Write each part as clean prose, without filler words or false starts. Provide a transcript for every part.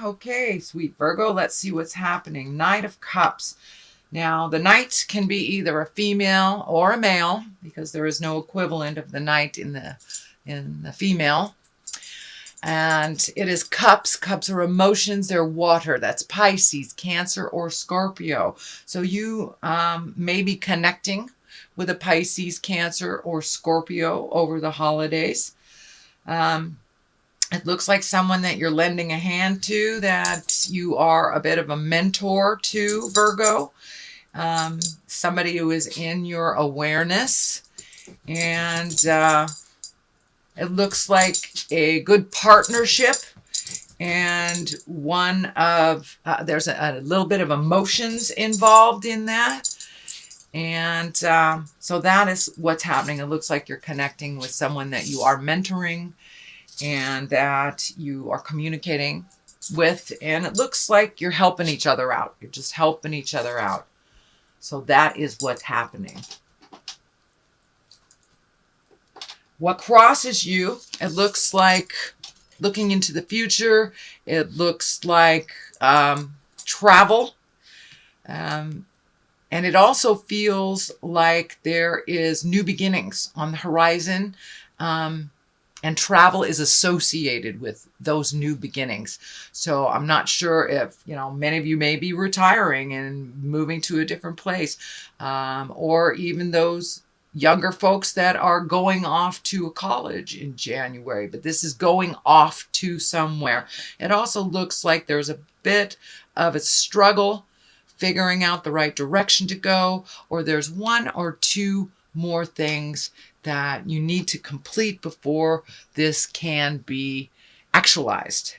Okay, sweet Virgo, let's see what's happening. Knight of Cups. Now, the knight can be either a female or a male because there is no equivalent of the knight in the female. And it is cups. Cups are emotions. They're water. That's Pisces, Cancer, or Scorpio. So you may be connecting with a Pisces, Cancer, or Scorpio over the holidays. It looks like someone that you're lending a hand to, that you are a bit of a mentor to, Virgo. Somebody who is in your awareness. And it looks like a good partnership. And one of, there's a little bit of emotions involved in that. And so that is what's happening. It looks like you're connecting with someone that you are mentoring and that you are communicating with. And it looks like you're helping each other out. You're just helping each other out. So that is what's happening. What crosses you, it looks like looking into the future. It looks like travel. And it also feels like there is new beginnings on the horizon. And travel is associated with those new beginnings. So I'm not sure if, many of you may be retiring and moving to a different place, or even those younger folks that are going off to a college in January, but this is going off to somewhere. It also looks like there's a bit of a struggle figuring out the right direction to go, or there's one or two more things that you need to complete before this can be actualized.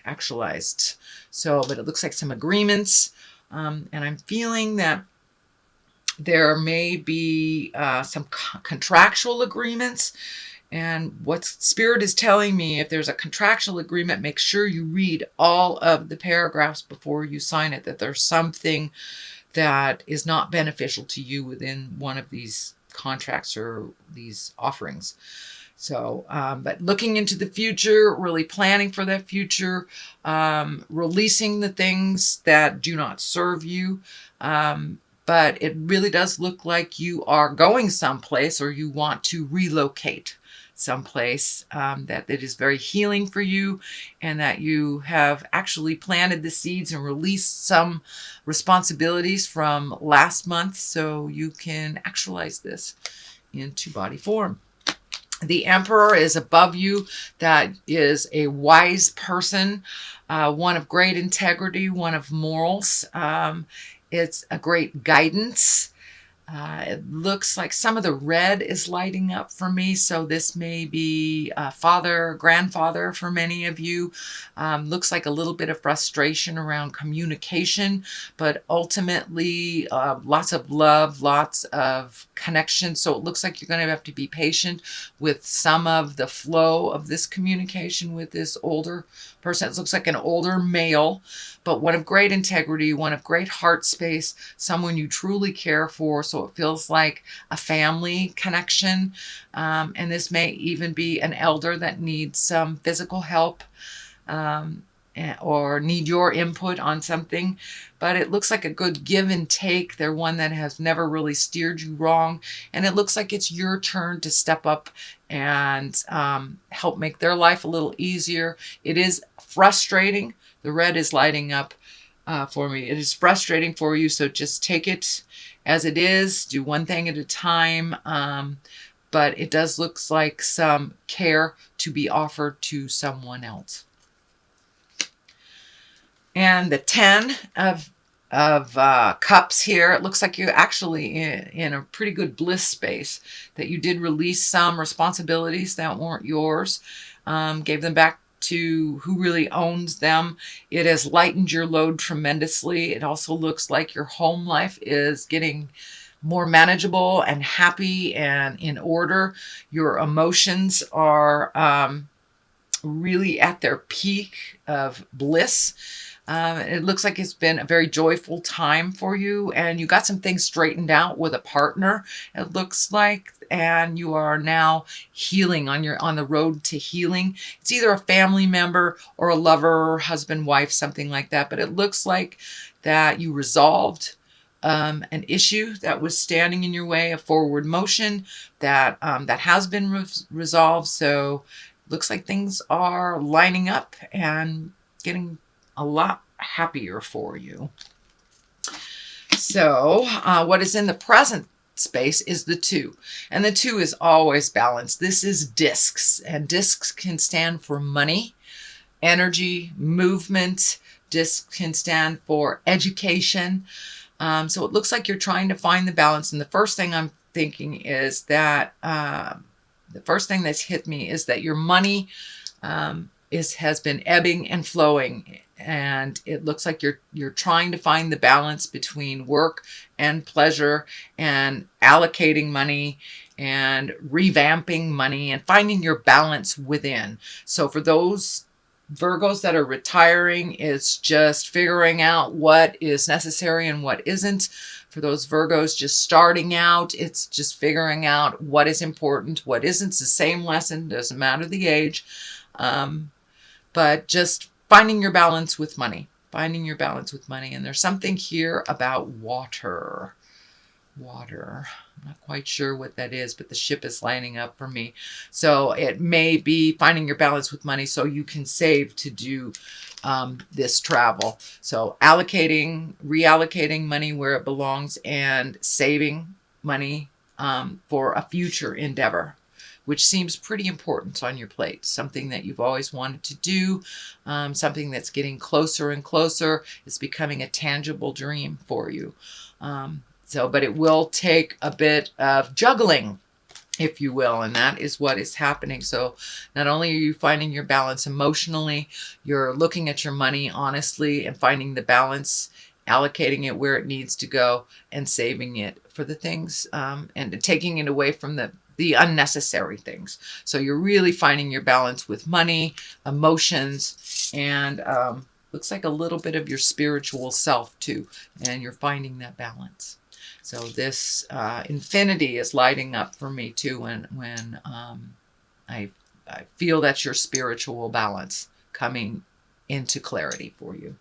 So, but it looks like some agreements, and I'm feeling that there may be some contractual agreements. And what Spirit is telling me, if there's a contractual agreement, make sure you read all of the paragraphs before you sign it, that there's something that is not beneficial to you within one of these contracts or these offerings. So, but looking into the future, really planning for that future, releasing the things that do not serve you. But it really does look like you are going someplace, or you want to relocate someplace, that it is very healing for you, and that you have actually planted the seeds and released some responsibilities from last month so you can actualize this into body form. The Emperor is above you. That is a wise person, one of great integrity, one of morals. It's a great guidance. It looks like some of the red is lighting up for me. So this may be father, grandfather for many of you. Looks like a little bit of frustration around communication, but ultimately lots of love, lots of connection. So it looks like you're going to have to be patient with some of the flow of this communication with this older person. It looks like an older male, but one of great integrity, one of great heart space, someone you truly care for. So it feels like a family connection. And this may even be an elder that needs some physical help, or need your input on something. But it looks like a good give and take. They're one that has never really steered you wrong. And it looks like it's your turn to step up and help make their life a little easier. It is frustrating. The red is lighting up for me. It is frustrating for you, so just take it as it is. Do one thing at a time. But it does look like some care to be offered to someone else. And the 10 of cups here, it looks like you're actually in a pretty good bliss space, that you did release some responsibilities that weren't yours, gave them back to who really owns them. It has lightened your load tremendously. It also looks like your home life is getting more manageable and happy and in order. Your emotions are really at their peak of bliss. It looks like it's been a very joyful time for you, and you got some things straightened out with a partner, it looks like, and you are now healing on the road to healing. It's either a family member or a lover, husband, wife, something like that, but it looks like that you resolved an issue that was standing in your way, a forward motion that has been resolved. So looks like things are lining up and getting a lot happier for you. So what is in the present space is the 2, and the 2 is always balanced. This is discs, and discs can stand for money, energy, movement. Discs can stand for education. So it looks like you're trying to find the balance, and the first thing I'm thinking is that the first thing that's hit me is that your money has been ebbing and flowing, and it looks like you're trying to find the balance between work and pleasure, and allocating money and revamping money and finding your balance within. So for those Virgos that are retiring, it's just figuring out what is necessary and what isn't. For those Virgos just starting out, it's just figuring out what is important, what isn't. It's the same lesson, doesn't matter the age. But just finding your balance with money, finding your balance with money. And there's something here about water. Water. I'm not quite sure what that is, but the ship is lining up for me. So it may be finding your balance with money so you can save to do this travel. So reallocating money where it belongs, and saving money for a future endeavor, which seems pretty important on your plate. Something that you've always wanted to do, something that's getting closer and closer. It's becoming a tangible dream for you. But it will take a bit of juggling, if you will, and that is what is happening. So not only are you finding your balance emotionally, you're looking at your money honestly and finding the balance, allocating it where it needs to go, and saving it for the things, and taking it away from the unnecessary things. So you're really finding your balance with money, emotions, and looks like a little bit of your spiritual self too, and you're finding that balance. So this infinity is lighting up for me too when I feel that's your spiritual balance coming into clarity for you.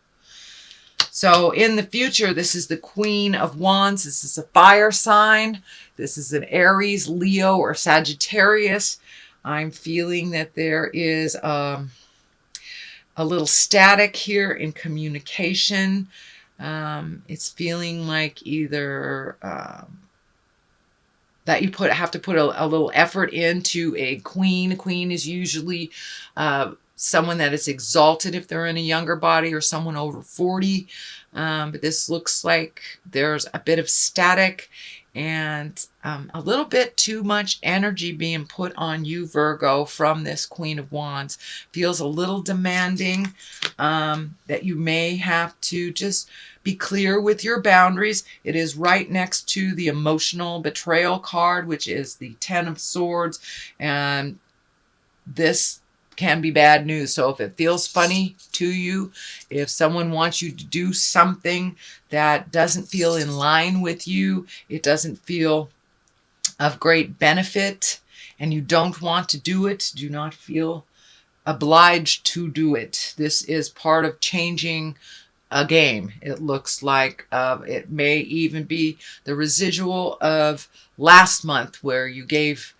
So in the future, this is the Queen of Wands. This is a fire sign. This is an Aries, Leo, or Sagittarius. I'm feeling that there is a little static here in communication. It's feeling like either that you have to put a little effort into a queen. A queen is usually someone that is exalted if they're in a younger body, or someone over 40. But this looks like there's a bit of static and a little bit too much energy being put on you, Virgo, from this Queen of Wands. Feels a little demanding, that you may have to just be clear with your boundaries. It is right next to the emotional betrayal card, which is the 10 of Swords. And this can be bad news. So if it feels funny to you, if someone wants you to do something that doesn't feel in line with you, it doesn't feel of great benefit, and you don't want to do it, do not feel obliged to do it. This is part of changing a game. It looks like it may even be the residual of last month where you gave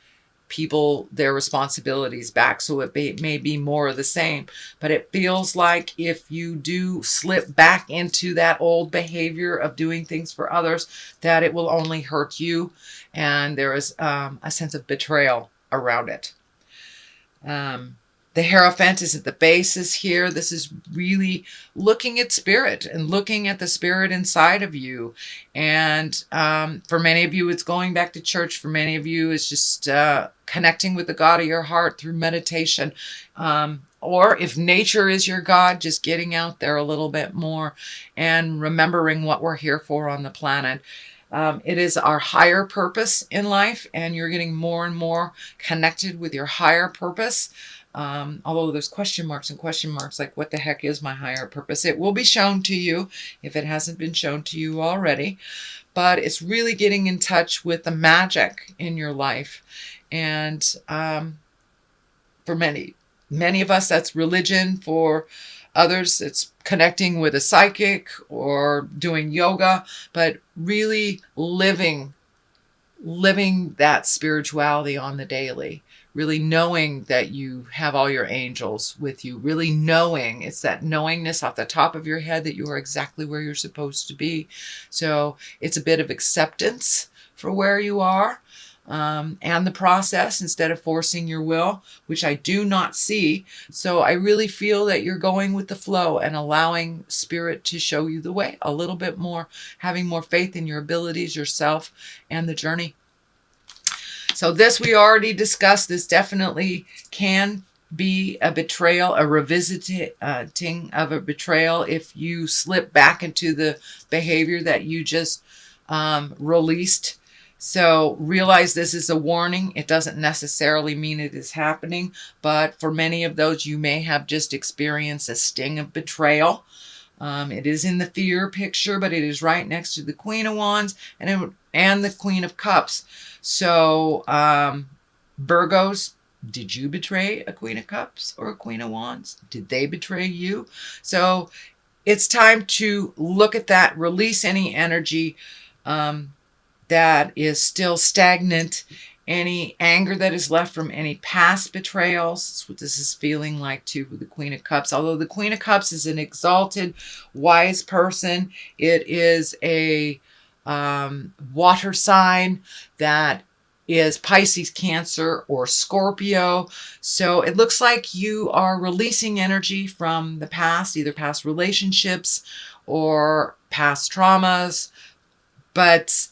people their responsibilities back. So it may be more of the same, but it feels like if you do slip back into that old behavior of doing things for others, that it will only hurt you. And there is a sense of betrayal around it. The Hierophant is at the basis here. This is really looking at spirit and looking at the spirit inside of you. And for many of you, it's going back to church. For many of you, it's just connecting with the God of your heart through meditation. Or if nature is your God, just getting out there a little bit more and remembering what we're here for on the planet. It is our higher purpose in life, and you're getting more and more connected with your higher purpose. Although there's question marks and question marks, like what the heck is my higher purpose? It will be shown to you if it hasn't been shown to you already. But it's really getting in touch with the magic in your life. And for many of us, that's religion. For others, it's connecting with a psychic or doing yoga, but really living that spirituality on the daily, really knowing that you have all your angels with you, really knowing, it's that knowingness off the top of your head that you are exactly where you're supposed to be. So it's a bit of acceptance for where you are, and the process, instead of forcing your will, which I do not see. So I really feel that you're going with the flow and allowing spirit to show you the way a little bit more, having more faith in your abilities, yourself, and the journey. So this we already discussed. This definitely can be a betrayal, a revisiting of a betrayal if you slip back into the behavior that you just released. So realize this is a warning. It doesn't necessarily mean it is happening, but for many of those, you may have just experienced a sting of betrayal. It is in the fear picture, but it is right next to the Queen of Wands and the Queen of Cups. So Virgos, did you betray a Queen of Cups or a Queen of Wands? Did they betray you? So it's time to look at that, release any energy that is still stagnant, any anger that is left from any past betrayals. That's what this is feeling like too with the Queen of Cups. Although the Queen of Cups is an exalted, wise person, it is a water sign that is Pisces, Cancer, or Scorpio. So it looks like you are releasing energy from the past, either past relationships or past traumas, but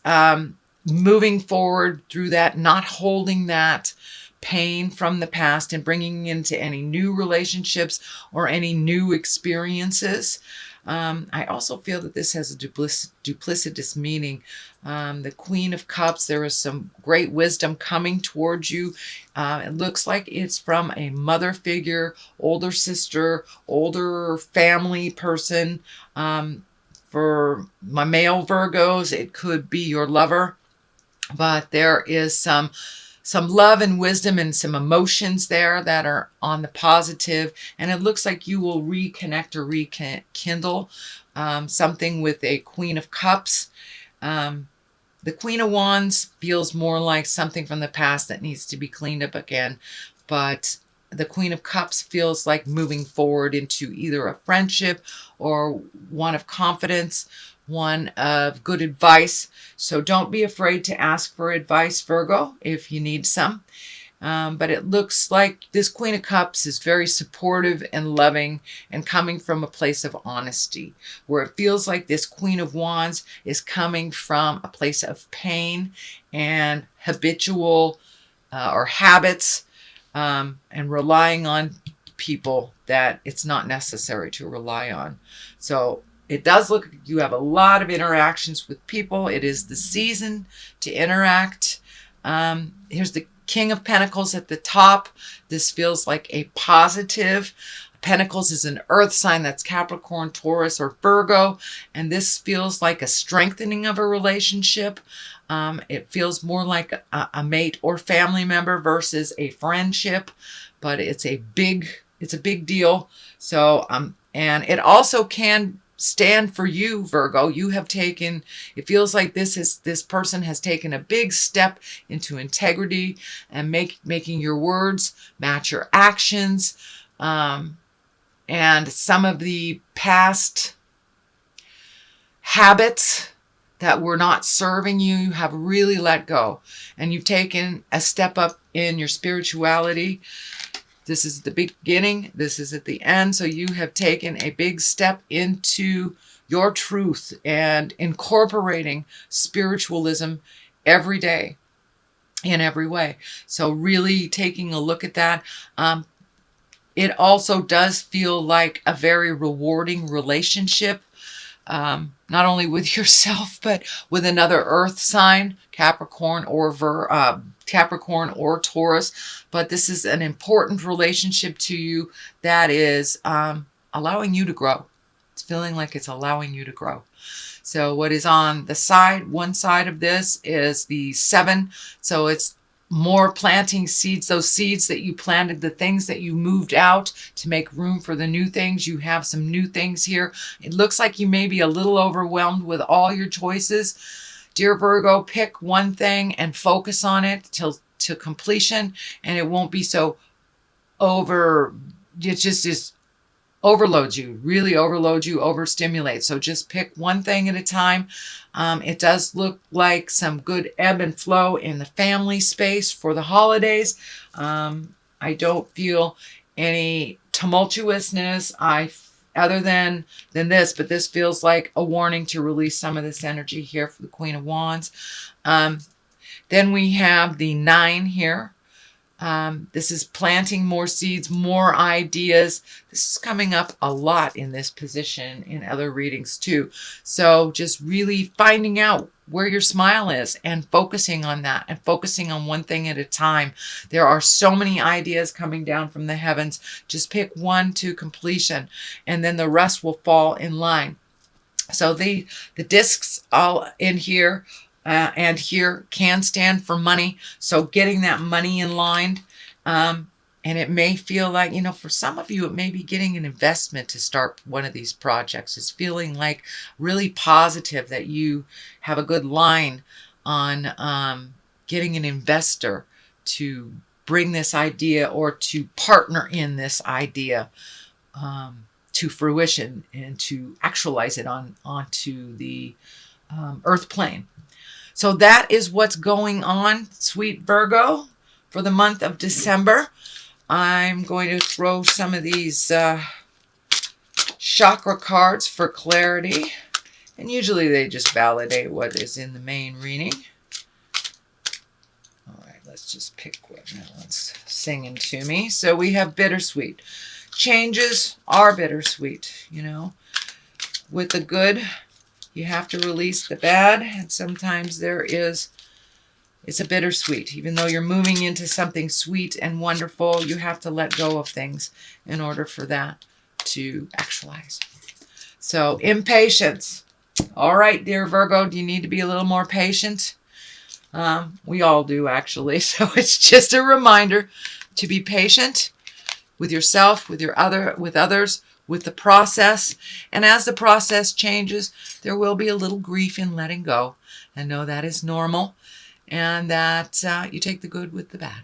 moving forward through that, not holding that pain from the past and bringing into any new relationships or any new experiences. I also feel that this has a duplicitous meaning. The Queen of Cups, there is some great wisdom coming towards you. It looks like it's from a mother figure, older sister, older family person. For my male Virgos, it could be your lover, but there is some love and wisdom and some emotions there that are on the positive, and it looks like you will reconnect or rekindle something with a Queen of Cups. The Queen of Wands feels more like something from the past that needs to be cleaned up again, but the Queen of Cups feels like moving forward into either a friendship or one of confidence, one of good advice. So don't be afraid to ask for advice, Virgo, if you need some. But it looks like this Queen of Cups is very supportive and loving and coming from a place of honesty, where it feels like this Queen of Wands is coming from a place of pain and habitual or habits, and relying on people that it's not necessary to rely on. So it does look like you have a lot of interactions with people. It is the season to interact. Here's the King of Pentacles at the top. This feels like a positive. Pentacles is an earth sign, that's Capricorn, Taurus, or Virgo. And this feels like a strengthening of a relationship. It feels more like a mate or family member versus a friendship, but it's a big deal. So, and it also can stand for you, Virgo. You have taken, it feels like this person has taken a big step into integrity and making your words match your actions. And some of the past habits that were not serving you, you have really let go. And you've taken a step up in your spirituality. This is the beginning. This is at the end. So you have taken a big step into your truth and incorporating spiritualism every day in every way. So really taking a look at that. It also does feel like a very rewarding relationship. not only with yourself, but with another earth sign, Capricorn or Capricorn or Taurus. But this is an important relationship to you that is allowing you to grow. It's feeling like it's allowing you to grow. So what is on the side, one side of this is the 7. So it's more planting seeds, those seeds that you planted, the things that you moved out to make room for the new things. You have some new things here. It looks like you may be a little overwhelmed with all your choices. Dear Virgo, pick one thing and focus on it till to completion, and it won't be so it just overloads you, really overloads you, overstimulates. So just pick one thing at a time. It does look like some good ebb and flow in the family space for the holidays. I don't feel any tumultuousness other than this, but this feels like a warning to release some of this energy here for the Queen of Wands. Then we have the 9 here. This is planting more seeds, more ideas. This is coming up a lot in this position in other readings too. So just really finding out where your smile is and focusing on that and focusing on one thing at a time. There are so many ideas coming down from the heavens. Just pick one to completion and then the rest will fall in line. So the discs all in here and here can stand for money. So getting that money in line. And it may feel like, for some of you, it may be getting an investment to start one of these projects. It's feeling like really positive that you have a good line on getting an investor to bring this idea or to partner in this idea to fruition and to actualize it onto the earth plane. So that is what's going on, sweet Virgo, for the month of December. I'm going to throw some of these chakra cards for clarity. And usually they just validate what is in the main reading. All right, let's just pick one. That one's singing to me. So we have bittersweet. Changes are bittersweet, With the good, you have to release the bad, and sometimes it's a bittersweet. Even though you're moving into something sweet and wonderful, you have to let go of things in order for that to actualize. So, impatience. All right, dear Virgo, do you need to be a little more patient? We all do, actually. So it's just a reminder to be patient with yourself, with others, with the process. And as the process changes, there will be a little grief in letting go. And know that is normal, and that you take the good with the bad.